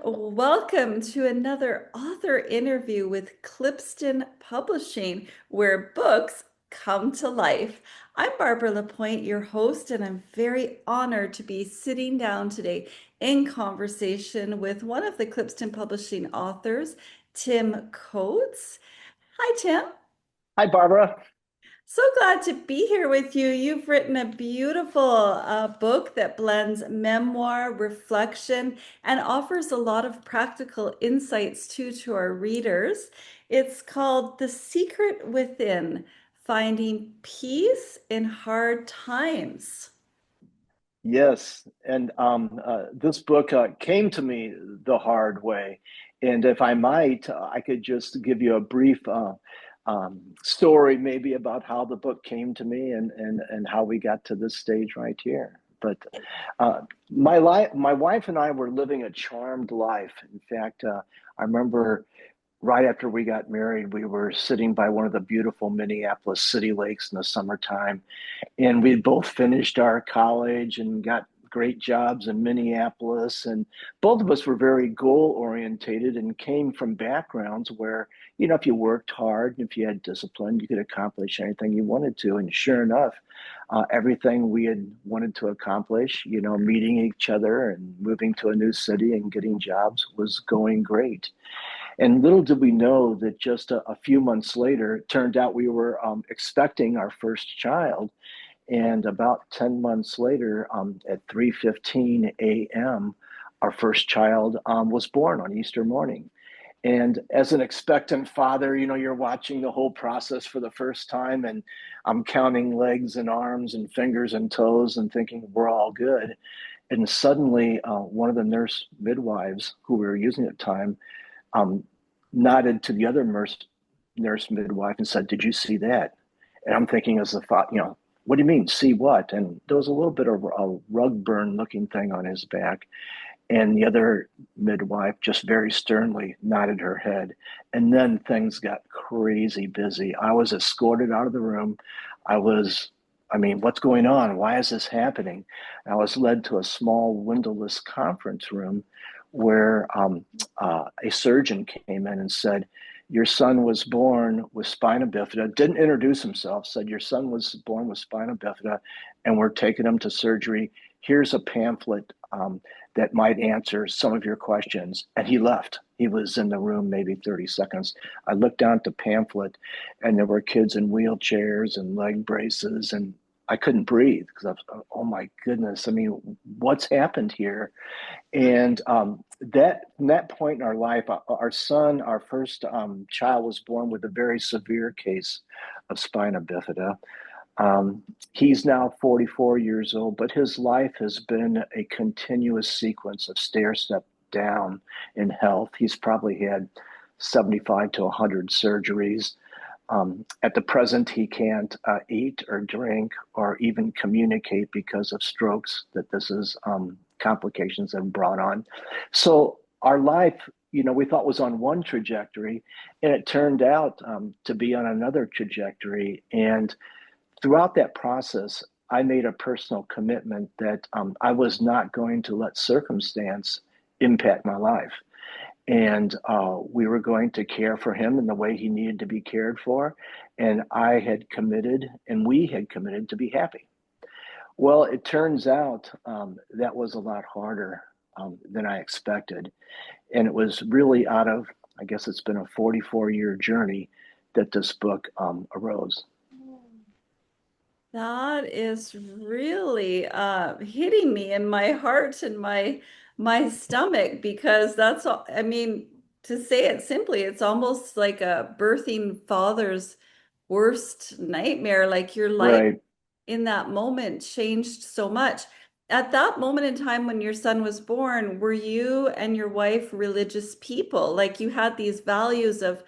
welcome to another author interview with Clipston Publishing, where books come to life. I'm Barbara Lapointe, your host, and I'm very honored to be sitting down today in conversation with one of the Clipston Publishing authors, Tim Coates. Hi, Tim. Hi, Barbara. So glad to be here with you. You've written a beautiful book that blends memoir, reflection, and offers a lot of practical insights too to our readers. It's called The Secret Within, Finding Peace in Hard Times. Yes, and this book came to me the hard way. And if I might, I could just give you a brief story, maybe about how the book came to me and how we got to this stage right here. But my wife and I were living a charmed life. In fact, I remember right after we got married, we were sitting by one of the beautiful Minneapolis city lakes in the summertime, and we both finished our college and got great jobs in Minneapolis. And both of us were very goal orientated and came from backgrounds where, if you worked hard, if you had discipline, you could accomplish anything you wanted to. And sure enough, everything we had wanted to accomplish, meeting each other and moving to a new city and getting jobs was going great. And little did we know that just a few months later, it turned out we were expecting our first child. And about 10 months later, at 3:15 a.m., our first child was born on Easter morning. And as an expectant father, you're watching the whole process for the first time, and I'm counting legs and arms and fingers and toes and thinking we're all good. And suddenly, one of the nurse midwives who we were using at the time um, nodded to the other nurse midwife and said, "Did you see that?" And I'm thinking as a thought, what do you mean, see what? And there was a little bit of a rug burn looking thing on his back. And the other midwife just very sternly nodded her head. And then things got crazy busy. I was escorted out of the room. What's going on? Why is this happening? I was led to a small windowless conference room where a surgeon came in and said, "Your son was born with spina bifida," didn't introduce himself, said, "Your son was born with spina bifida, and we're taking him to surgery. Here's a pamphlet that might answer some of your questions." And he left. He was in the room maybe 30 seconds. I looked down at the pamphlet, and there were kids in wheelchairs and leg braces, and I couldn't breathe because I was, oh my goodness, what's happened here? And from that point in our life, our son, our first child, was born with a very severe case of spina bifida. He's now 44 years old, but his life has been a continuous sequence of stair step down in health. He's probably had 75 to 100 surgeries. At the present, he can't eat or drink or even communicate because of strokes that this is complications have brought on. So our life, we thought was on one trajectory, and it turned out to be on another trajectory. And throughout that process, I made a personal commitment that I was not going to let circumstance impact my life. And we were going to care for him in the way he needed to be cared for. And I had committed, and we had committed to be happy. Well, it turns out that was a lot harder than I expected. And it was really out of, I guess it's been a 44-year journey that this book arose. That is really hitting me in my heart and my stomach because that's all, to say it simply, it's almost like a birthing father's worst nightmare. Like your life Right. in that moment changed so much. At that moment in time when your son was born, were you and your wife religious people? Like you had these values of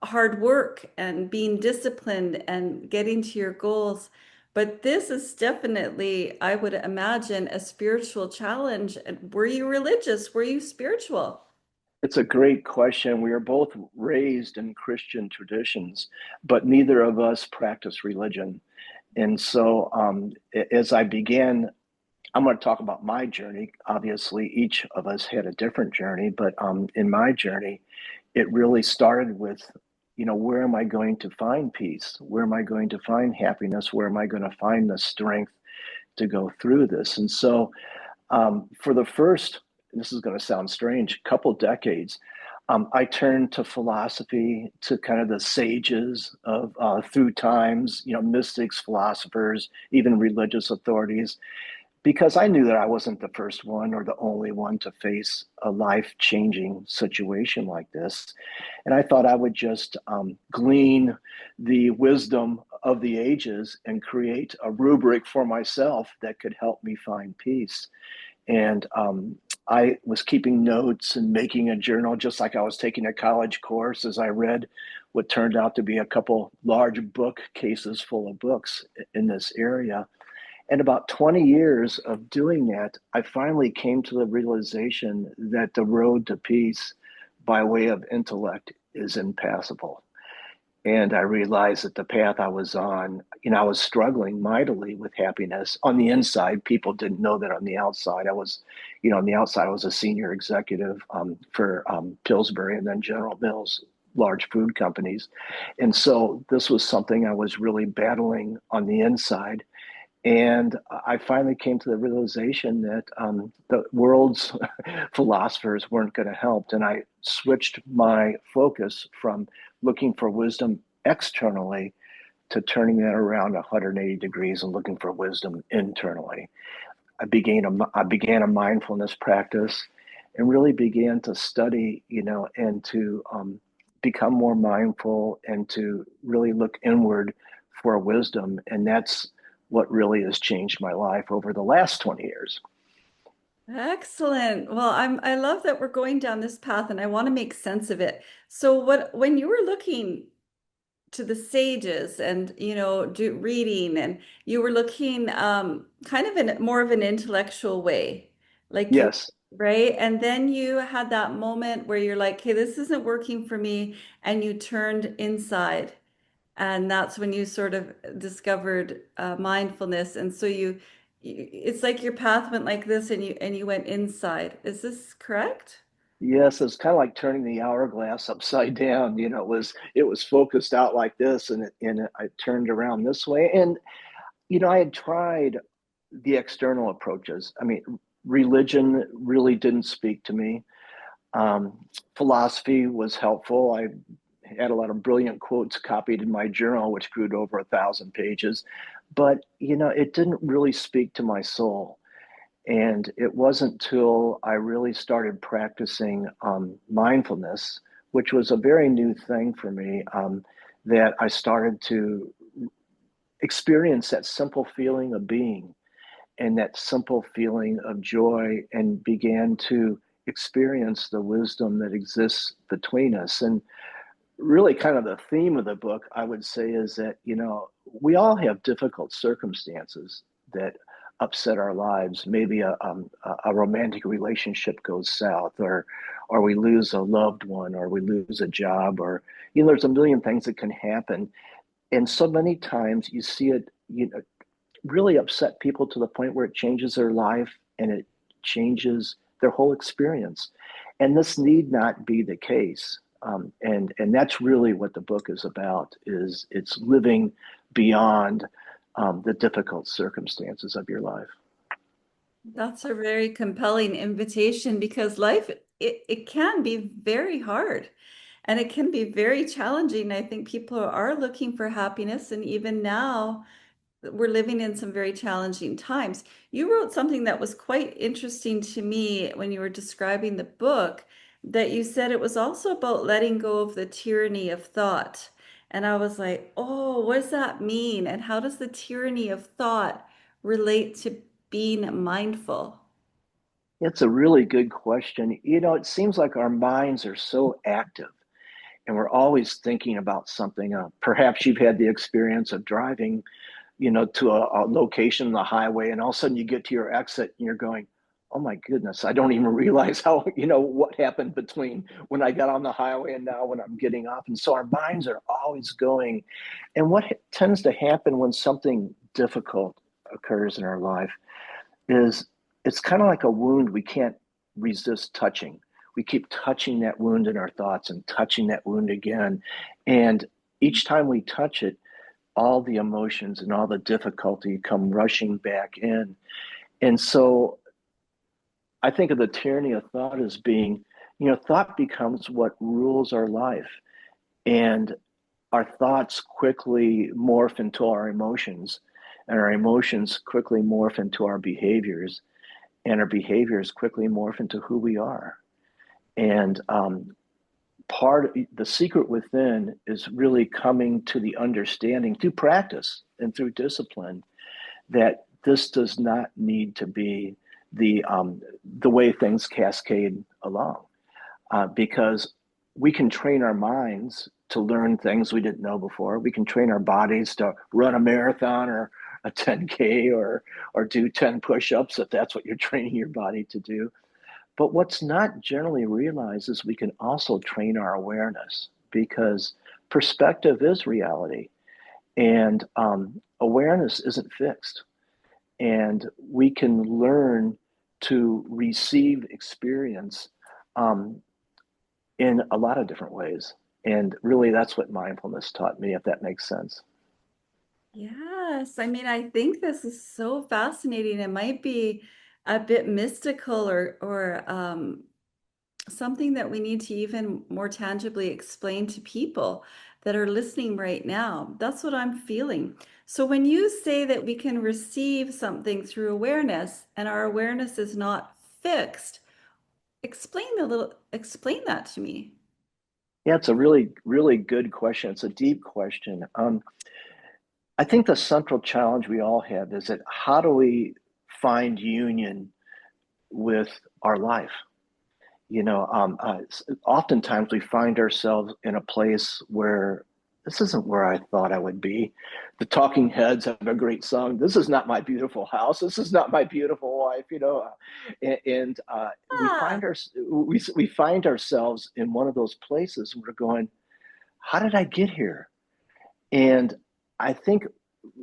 hard work and being disciplined and getting to your goals. But this is definitely, I would imagine, a spiritual challenge. And were you religious? Were you spiritual? It's a great question. We are both raised in Christian traditions, but neither of us practice religion. And so, as I began I'm going to talk about my journey. Obviously, each of us had a different journey, but in my journey, it really started with, where am I going to find peace? Where am I going to find happiness? Where am I going to find the strength to go through this? And so, for the first, this is going to sound strange, couple decades, I turned to philosophy, to kind of the sages of through times, mystics, philosophers, even religious authorities, because I knew that I wasn't the first one or the only one to face a life changing situation like this. And I thought I would just glean the wisdom of the ages and create a rubric for myself that could help me find peace. And I was keeping notes and making a journal, just like I was taking a college course, as I read what turned out to be a couple large bookcases full of books in this area. And about 20 years of doing that, I finally came to the realization that the road to peace by way of intellect is impassable. And I realized that the path I was on, I was struggling mightily with happiness on the inside. People didn't know that on the outside. On the outside, I was a senior executive for Pillsbury and then General Mills, large food companies. And so this was something I was really battling on the inside. And I finally came to the realization that the world's philosophers weren't going to help. And I switched my focus from looking for wisdom externally to turning that around 180 degrees and looking for wisdom internally. I began a mindfulness practice and really began to study, and to become more mindful and to really look inward for wisdom. And that's what really has changed my life over the last 20 years. Excellent. Well, I love that we're going down this path and I want to make sense of it. So when you were looking to the sages and do reading and you were looking kind of in more of an intellectual way, like you, Yes. right? And then you had that moment where you're like, hey, this isn't working for me, and you turned inside. And that's when you sort of discovered mindfulness. And so it's like your path went like this, and you went inside. Is this correct? Yes, it's kind of like turning the hourglass upside down. It was focused out like this, I turned around this way. And I had tried the external approaches. I mean, religion really didn't speak to me. Philosophy was helpful. I had a lot of brilliant quotes copied in my journal, which grew to over 1,000 pages. But it didn't really speak to my soul. And it wasn't till I really started practicing mindfulness, which was a very new thing for me, that I started to experience that simple feeling of being and that simple feeling of joy, and began to experience the wisdom that exists between us. And really, kind of the theme of the book, I would say, is that, we all have difficult circumstances that upset our lives. Maybe a romantic relationship goes south, or we lose a loved one, or we lose a job, or, there's a million things that can happen. And so many times you see it, really upset people to the point where it changes their life and it changes their whole experience. And this need not be the case. And that's really what the book is about. Is it's living beyond the difficult circumstances of your life. That's a very compelling invitation because life, it can be very hard and it can be very challenging. I think people are looking for happiness, and even now we're living in some very challenging times. You wrote something that was quite interesting to me when you were describing the book, that you said it was also about letting go of the tyranny of thought. And I was like, oh, what does that mean? And how does the tyranny of thought relate to being mindful? It's a really good question. It seems like our minds are so active and we're always thinking about something. Perhaps you've had the experience of driving, to a location on the highway, and all of a sudden you get to your exit and you're going, oh my goodness, I don't even realize how, what happened between when I got on the highway and now when I'm getting off. And so our minds are always going. And what tends to happen when something difficult occurs in our life, is it's kind of like a wound we can't resist touching. We keep touching that wound in our thoughts and touching that wound again. And each time we touch it, all the emotions and all the difficulty come rushing back in. And so I think of the tyranny of thought as being, thought becomes what rules our life. And our thoughts quickly morph into our emotions, and our emotions quickly morph into our behaviors, and our behaviors quickly morph into who we are. And part of the secret within is really coming to the understanding through practice and through discipline that this does not need to be the way things cascade along, because we can train our minds to learn things we didn't know before. We can train our bodies to run a marathon or a 10K or do 10 push-ups if that's what you're training your body to do. But what's not generally realized is we can also train our awareness, because perspective is reality, and awareness isn't fixed. And we can learn to receive experience um, in a lot of different ways. And really, that's what mindfulness taught me, if that makes sense. Yes, I mean, I think this is so fascinating. It might be a bit mystical or something that we need to even more tangibly explain to people that are listening right now. That's what I'm feeling. So when you say that we can receive something through awareness and our awareness is not fixed, explain that to me. Yeah, it's a really, really good question. It's a deep question. I think the central challenge we all have is that how do we find union with our life? Oftentimes we find ourselves in a place where this isn't where I thought I would be. The Talking Heads have a great song. This is not my beautiful house. This is not my beautiful wife. And we Ah, find we find ourselves in one of those places. And we're going, how did I get here? And I think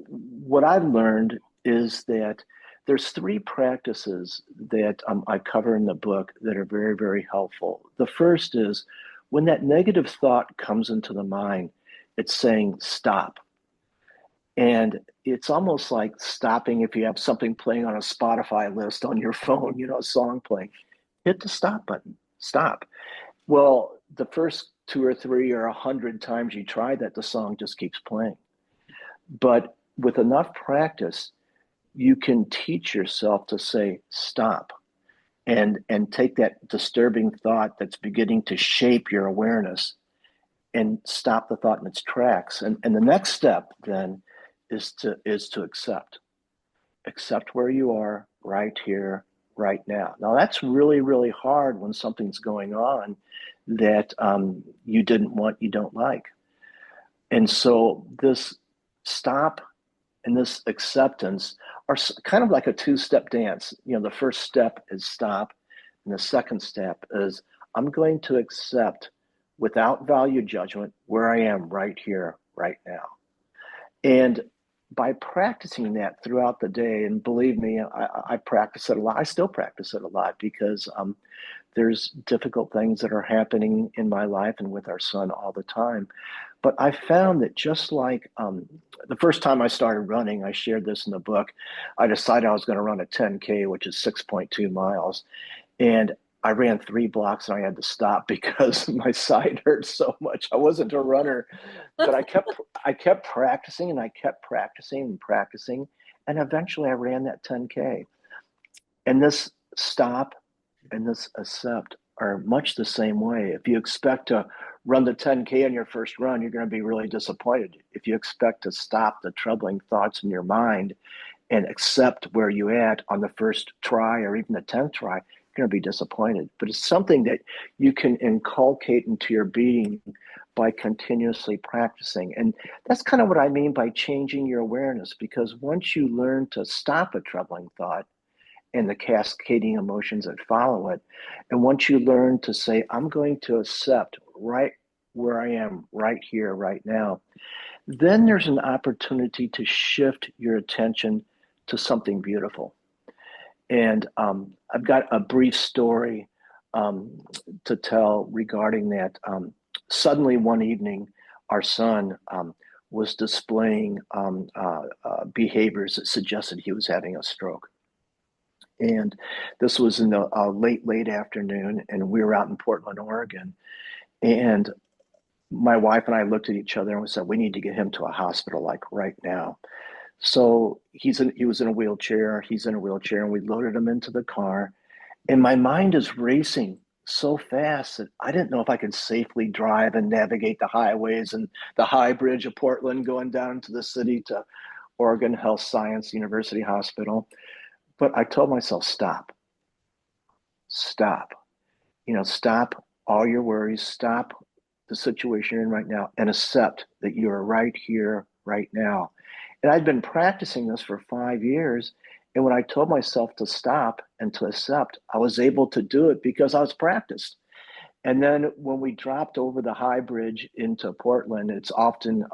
what I've learned is that there's three practices that I cover in the book that are very, very helpful. The first is when that negative thought comes into the mind, it's saying stop. And it's almost like stopping if you have something playing on a Spotify list on your phone, a song playing. Hit the stop button, stop. Well, the first two or three or 100 times you try that, the song just keeps playing. But with enough practice, you can teach yourself to say stop and take that disturbing thought that's beginning to shape your awareness and stop the thought in its tracks. And the next step then is to accept where you are right here, right now. Now that's really, really hard when something's going on that you didn't want, you don't like. And so this stop and this acceptance are kind of like a two-step dance. The first step is stop, and the second step is I'm going to accept without value judgment where I am right here, right now. And by practicing that throughout the day, and believe me, I practice it a lot. I still practice it a lot because there's difficult things that are happening in my life and with our son all the time. But I found that just like the first time I started running, I shared this in the book. I decided I was going to run a 10K, which is 6.2 miles. And I ran 3 blocks and I had to stop because my side hurt so much. I wasn't a runner, but I kept practicing and I kept practicing and practicing. And eventually I ran that 10K. And this stop and this accept are much the same way. If you expect to run the 10K on your first run, you're going to be really disappointed. If you expect to stop the troubling thoughts in your mind and accept where you at on the first try or even the 10th try, you're going to be disappointed. But it's something that you can inculcate into your being by continuously practicing. And that's kind of what I mean by changing your awareness, because once you learn to stop a troubling thought, and the cascading emotions that follow it. And once you learn to say, I'm going to accept right where I am, right here, right now, then there's an opportunity to shift your attention to something beautiful. And I've got a brief story um, to tell regarding that. Suddenly, one evening, our son was displaying behaviors that suggested he was having a stroke. And this was in the late afternoon, and we were out in Portland, Oregon. And my wife and I looked at each other and we said, we need to get him to a hospital like right now. So he was in a wheelchair. He's in a wheelchair, and we loaded him into the car. And my mind is racing so fast that I didn't know if I could safely drive and navigate the highways and the high bridge of Portland going down to the city to Oregon Health Science University Hospital. But I told myself, stop, stop, stop all your worries, stop the situation you're in right now, and accept that you're right here, right now. And I'd been practicing this for 5 years. And when I told myself to stop and to accept, I was able to do it because I was practiced. And then when we dropped over the high bridge into Portland, it's often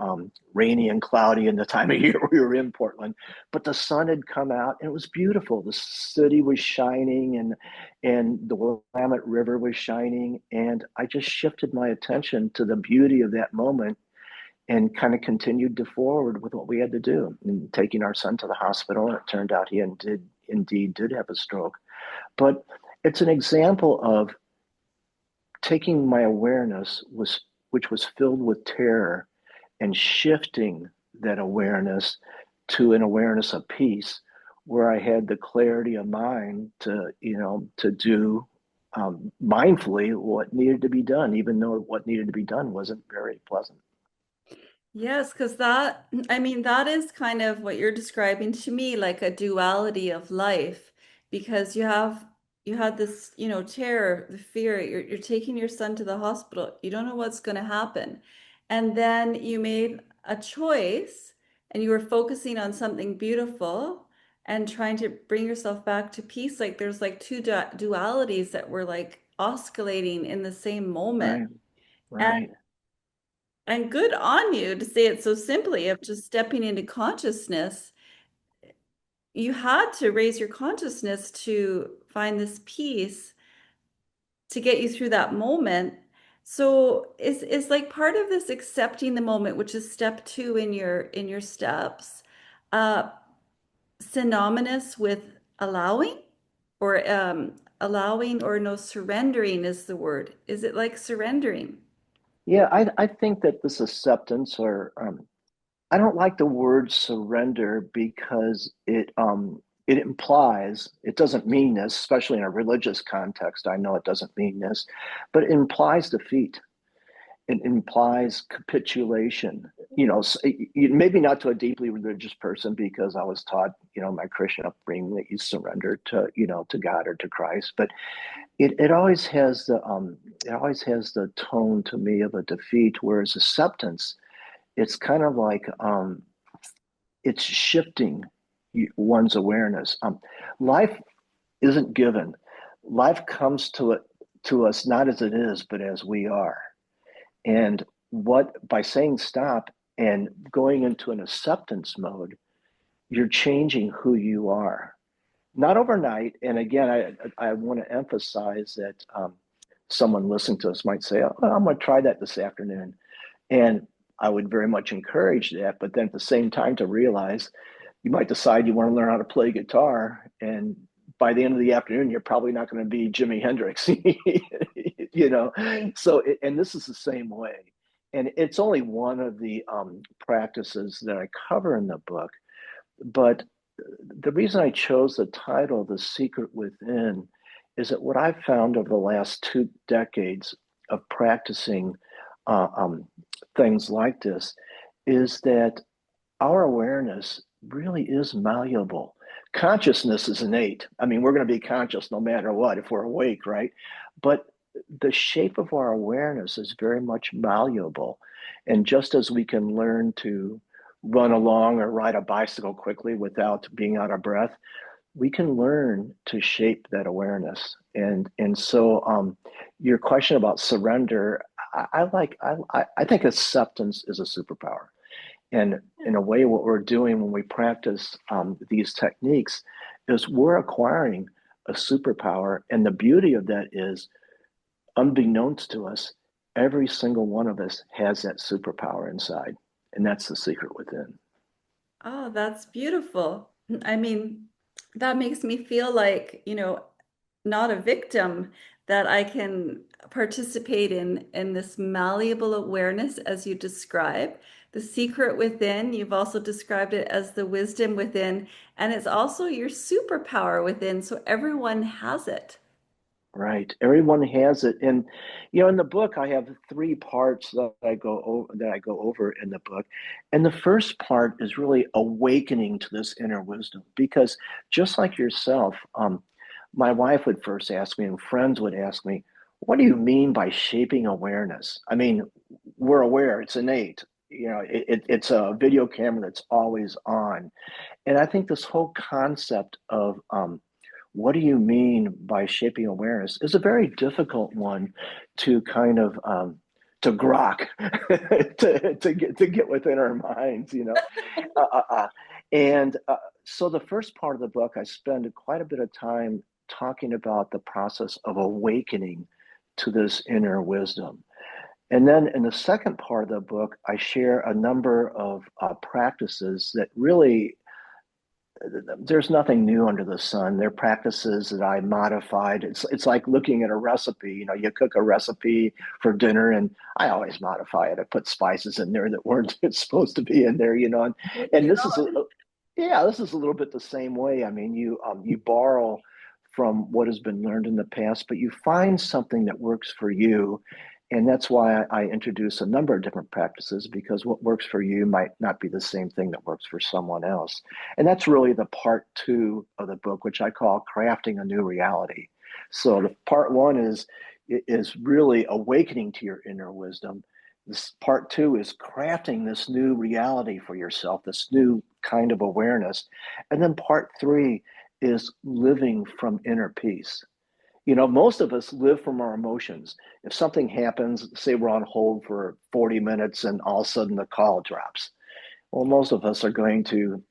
rainy and cloudy in the time of year we were in Portland, but the sun had come out and it was beautiful. The city was shining and the Willamette River was shining. And I just shifted my attention to the beauty of that moment and kind of continued to forward with what we had to do and taking our son to the hospital. And it turned out he indeed did have a stroke. But it's an example of taking my awareness which was filled with terror and shifting that awareness to an awareness of peace where I had the clarity of mind to do mindfully what needed to be done, even though what needed to be done wasn't very pleasant. Yes, because that, I mean, that is kind of what you're describing to me, like a duality of life, because you had this, terror, the fear, you're taking your son to the hospital, you don't know what's going to happen. And then you made a choice and you were focusing on something beautiful and trying to bring yourself back to peace. Like there's like two dualities that were like oscillating in the same moment. Right, right. And good on you to say it so simply of just stepping into consciousness. You had to raise your consciousness to find this peace to get you through that moment. So is like part of this accepting the moment, which is step two in your steps, uh, synonymous with allowing or allowing or no, surrendering is the word. Is it like surrendering? Yeah, I think that this acceptance or I don't like the word surrender because it implies it doesn't mean this, especially in a religious context. I know it doesn't mean this, but it implies defeat. It implies capitulation. Maybe not to a deeply religious person because I was taught, my Christian upbringing that you surrender to, to God or to Christ. But it always has the tone to me of a defeat, whereas acceptance, it's kind of like it's shifting one's awareness. Life isn't given. Life comes to us not as it is, but as we are. And what by saying stop and going into an acceptance mode, you're changing who you are. Not overnight. And again, I want to emphasize that someone listening to us might say, oh, I'm going to try that this afternoon. And I would very much encourage that. But then at the same time, to realize you might decide you want to learn how to play guitar. And by the end of the afternoon, you're probably not going to be Jimi Hendrix, you know? So, and this is the same way. And it's only one of the practices that I cover in the book. But the reason I chose the title, The Secret Within, is that what I've found over the last 2 decades of practicing uh, um, things like this is that our awareness really is malleable. Consciousness is innate. I mean, we're going to be conscious no matter what if we're awake, right? But the shape of our awareness is very much malleable. And just as we can learn to run along or ride a bicycle quickly without being out of breath, we can learn to shape that awareness. And so your question about surrender, I think acceptance is a superpower. And in a way, what we're doing when we practice these techniques is we're acquiring a superpower. And the beauty of that is, unbeknownst to us, every single one of us has that superpower inside. And that's the secret within. Oh, that's beautiful. I mean, that makes me feel like, not a victim, that I can participate in this malleable awareness as you describe. The secret within, you've also described it as the wisdom within, and it's also your superpower within, so everyone has it. Right. Everyone has it. And in the book I have three parts that I go over in the book. And the first part is really awakening to this inner wisdom because just like yourself, my wife would first ask me and friends would ask me, what do you mean by shaping awareness? I mean, we're aware, it's innate. It's a video camera that's always on. And I think this whole concept of what do you mean by shaping awareness is a very difficult one to kind of to grok to get within our minds. Uh, uh, uh. And so the first part of the book, I spend quite a bit of time talking about the process of awakening to this inner wisdom. And then in the second part of the book, I share a number of practices that really there's nothing new under the sun. They're practices that I modified. It's like looking at a recipe. You cook a recipe for dinner, and I always modify it. I put spices in there that weren't supposed to be in there. And You this is yeah, this is a little bit the same way. I mean, you borrow from what has been learned in the past, but you find something that works for you. And that's why I introduce a number of different practices because what works for you might not be the same thing that works for someone else. And that's really the part two of the book, which I call crafting a new reality. So the part one is really awakening to your inner wisdom. This part two is crafting this new reality for yourself, this new kind of awareness. And then part three is living from inner peace. Most of us live from our emotions. If something happens, say we're on hold for 40 minutes and all of a sudden the call drops. Well, most of us are going to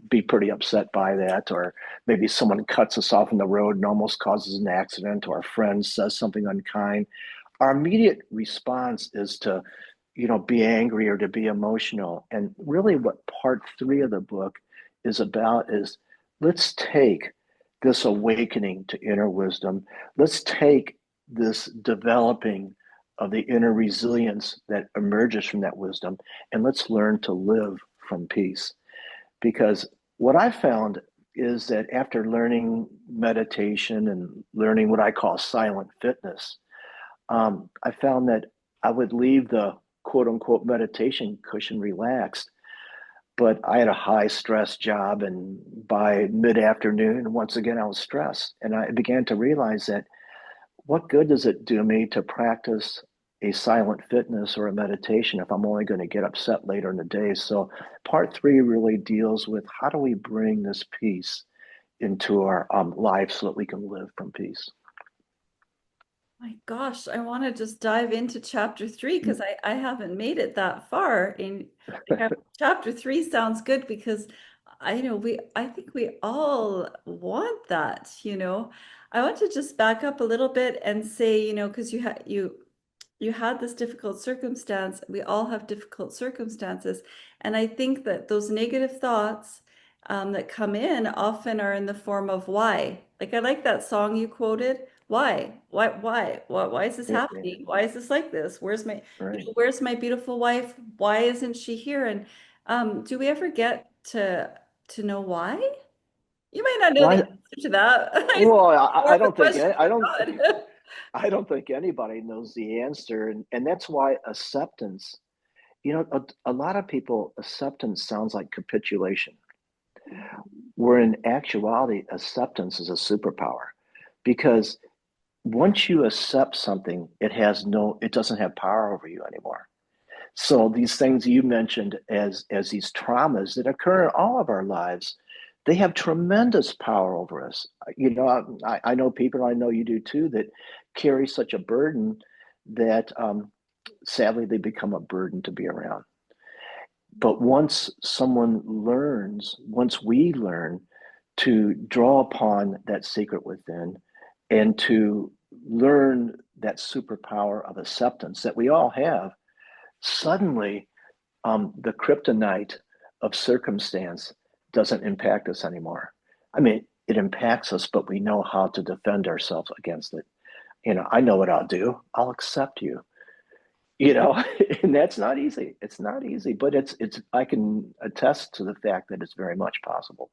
be pretty upset by that, or maybe someone cuts us off in the road and almost causes an accident, or a friend says something unkind. Our immediate response is to be angry or to be emotional. And really, what part three of the book is about is let's take this awakening to inner wisdom. Let's take this developing of the inner resilience that emerges from that wisdom, and let's learn to live from peace. Because what I found is that after learning meditation and learning what I call silent fitness, I found that I would leave the quote unquote meditation cushion relaxed, but I had a high stress job. And by mid afternoon, once again, I was stressed. And I began to realize that what good does it do me to practice a silent fitness or a meditation if I'm only going to get upset later in the day? So, part three really deals with how do we bring this peace into our life so that we can live from peace. My gosh, I want to just dive into chapter three because I haven't made it that far. In chapter three sounds good because I think we all want that. I want to just back up a little bit and say, because you had this difficult circumstance. We all have difficult circumstances. And I think that those negative thoughts that come in often are in the form of why. Like I like that song you quoted. Why? Why is this Yeah, yeah, happening? Why is this like this? right. Where's my beautiful wife? Why isn't she here? And do we ever get to know why? You might not know the Well, answer to that. It's well, more I of a don't think question I for don't God. I don't think anybody knows the answer, and that's why acceptance. A lot of people acceptance sounds like capitulation, where in actuality, acceptance is a superpower, because once you accept something, it doesn't have power over you anymore. So these things you mentioned as these traumas that occur in all of our lives, they have tremendous power over us. I know people, I know you do too, that carry such a burden that sadly they become a burden to be around. But once we learn to draw upon that secret within and to learn that superpower of acceptance that we all have, suddenly the kryptonite of circumstance doesn't impact us anymore. I mean, it impacts us, but we know how to defend ourselves against it. I know what I'll do. I'll accept you. you know and that's not easy. It's not easy, but it's I can attest to the fact that it's very much possible.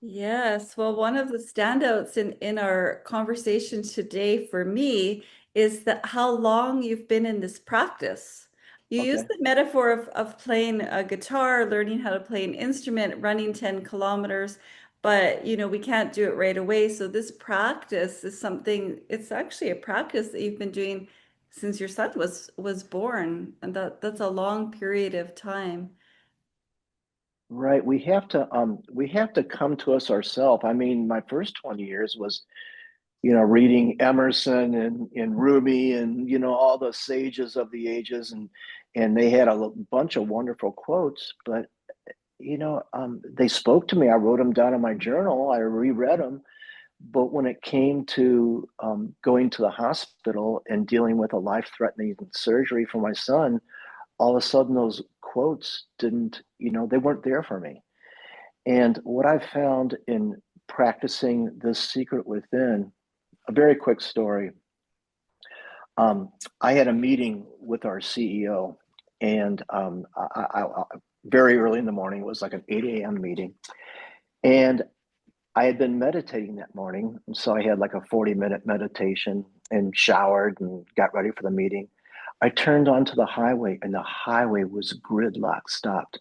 Yes, well, one of the standouts in our conversation today for me is that how long you've been in this practice. You use Okay. the metaphor of playing a guitar, learning how to play an instrument, running 10 kilometers, but we can't do it right away. So this practice is something, it's actually a practice that you've been doing since your son was born, and that's a long period of time. Right, we have to come to us ourselves. I mean, my first 20 years was reading Emerson and Rumi and all the sages of the ages, and they had a bunch of wonderful quotes, but they spoke to me. I wrote them down in my journal. I reread them. But when it came to going to the hospital and dealing with a life-threatening surgery for my son, all of a sudden those quotes didn't, they weren't there for me. And what I found in practicing this secret within, a very quick story. I had a meeting with our CEO, and very early in the morning, it was like an 8 a.m. meeting. And I had been meditating that morning. And so I had like a 40-minute meditation and showered and got ready for the meeting. I turned onto the highway, and the highway was gridlock stopped.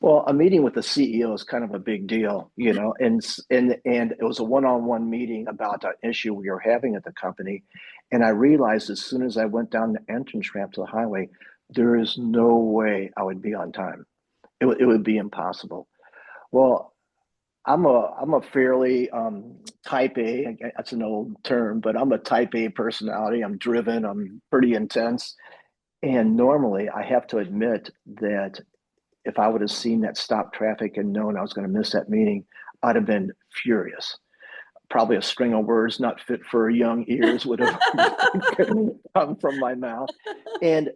Well, a meeting with the CEO is kind of a big deal, and it was a one-on-one meeting about an issue we were having at the company. And I realized as soon as I went down the entrance ramp to the highway, there is no way I would be on time. It would be impossible. Well, I'm a fairly type A. That's an old term, but I'm a type A personality. I'm driven. I'm pretty intense. And normally, I have to admit that if I would have seen that stop traffic and known I was going to miss that meeting, I'd have been furious. Probably a string of words not fit for young ears would have come from my mouth. And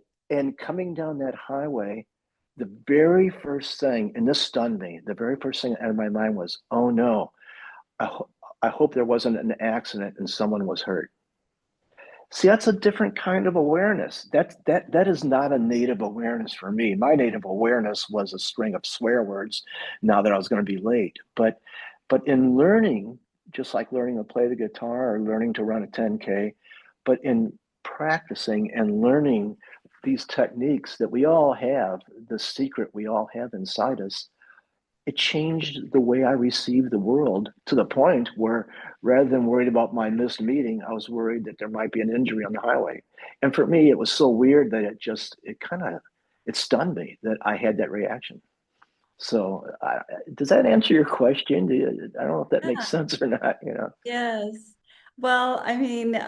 coming down that highway, the very first thing, and this stunned me, the very first thing out of my mind was, oh no, I, ho- I hope there wasn't an accident and someone was hurt. See, that's a different kind of awareness. That is not a native awareness for me. My native awareness was a string of swear words now that I was going to be late. But in learning, just like learning to play the guitar or learning to run a 10K, but in practicing and learning these techniques that we all have, the secret we all have inside us, it changed the way I received the world, to the point where rather than worried about my missed meeting, I was worried that there might be an injury on the highway. And for me, it was so weird that it stunned me that I had that reaction. So does that answer your question? I don't know if that makes Yeah. sense or not. Yes. Well, I mean,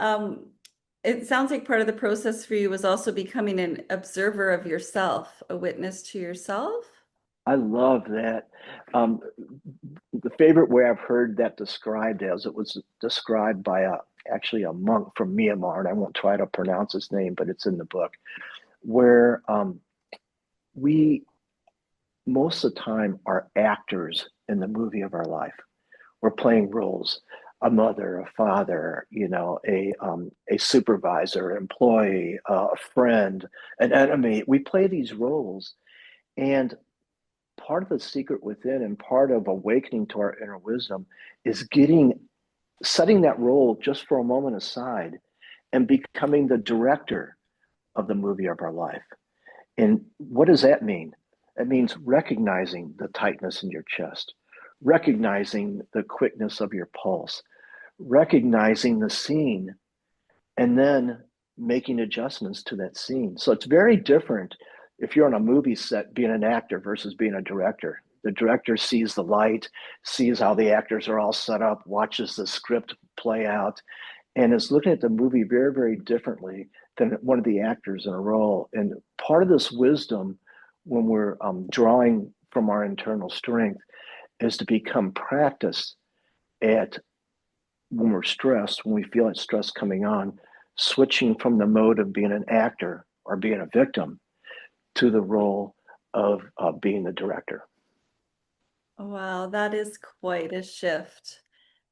it sounds like part of the process for you was also becoming an observer of yourself, a witness to yourself. I love that. Um, the favorite way I've heard that described as, it was described by actually a monk from Myanmar, and I won't try to pronounce his name, but it's in the book, where we most of the time are actors in the movie of our life. We're playing roles: a mother, a father, a supervisor, employee, a friend, an enemy. We play these roles, and part of the secret within and part of awakening to our inner wisdom is setting that role just for a moment aside and becoming the director of the movie of our life. And what does that mean? It means recognizing the tightness in your chest, recognizing the quickness of your pulse, recognizing the scene, and then making adjustments to that scene. So it's very different if you're on a movie set being an actor versus being a director. The director sees the light, sees how the actors are all set up, watches the script play out, and is looking at the movie very, very differently than one of the actors in a role. And part of this wisdom, when we're drawing from our internal strength, is to become practiced at when we're stressed, when we feel that stress coming on, switching from the mode of being an actor or being a victim to the role of being the director. Wow, that is quite a shift.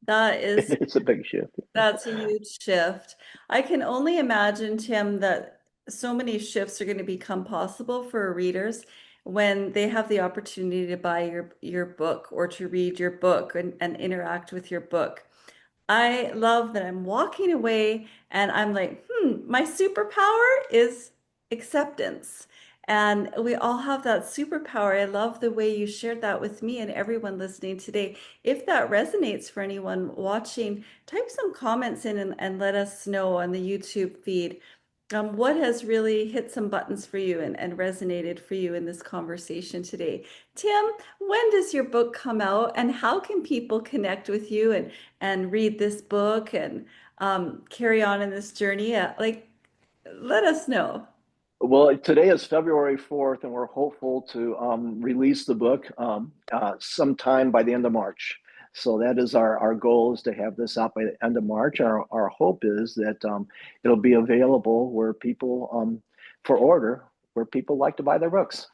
That is It's a big shift. That's a huge shift. I can only imagine, Tim, that so many shifts are going to become possible for readers when they have the opportunity to buy your book or to read your book and interact with your book. I love that I'm walking away and I'm like, my superpower is acceptance. And we all have that superpower. I love the way you shared that with me and everyone listening today. If that resonates for anyone watching, type some comments in and let us know on the YouTube feed. What has really hit some buttons for you and resonated for you in this conversation today? Tim, when does your book come out and how can people connect with you and read this book and carry on in this journey? Let us know. Well, today is February 4th, and we're hopeful to release the book sometime by the end of March. So that is our goal, is to have this out by the end of March. Our hope is that it'll be available where people, for order, where people like to buy their books.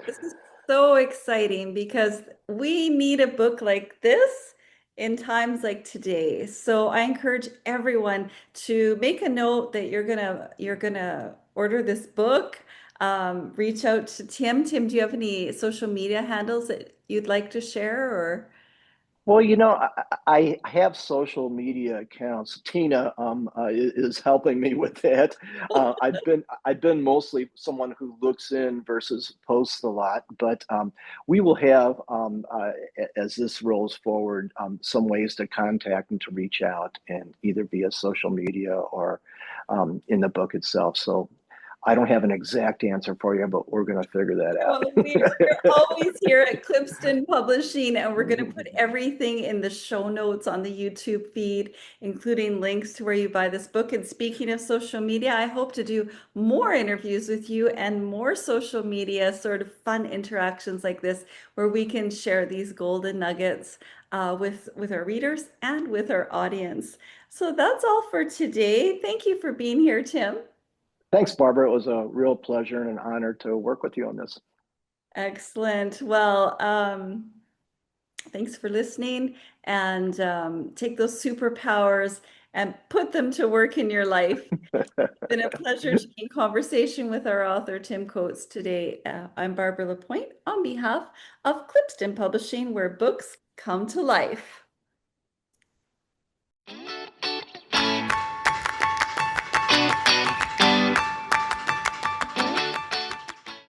This is so exciting because we need a book like this in times like today. So I encourage everyone to make a note that you're gonna order this book. Reach out to Tim. Tim, do you have any social media handles that you'd like to share or? Well, I have social media accounts. Tina is helping me with that. I've been mostly someone who looks in versus posts a lot, but we will have as this rolls forward some ways to contact and to reach out, and either via social media or in the book itself. So I don't have an exact answer for you, but we're going to figure Well, that we're always here at Clipston Publishing, and we're going to put out. everything in the show notes on the YouTube feed, including links to where you buy this book. And speaking of social media, I hope to do more interviews with you and more social media sort of fun interactions like this, where we can share these golden nuggets with our readers and with our audience. So that's all for today. Thank you for being here, Tim. Thanks, Barbara. It was a real pleasure and an honor to work with you on this. Excellent. Well, thanks for listening and take those superpowers and put them to work in your life. It's been a pleasure to be in conversation with our author, Tim Coates, today. I'm Barbara Lapointe on behalf of Clipston Publishing, where books come to life.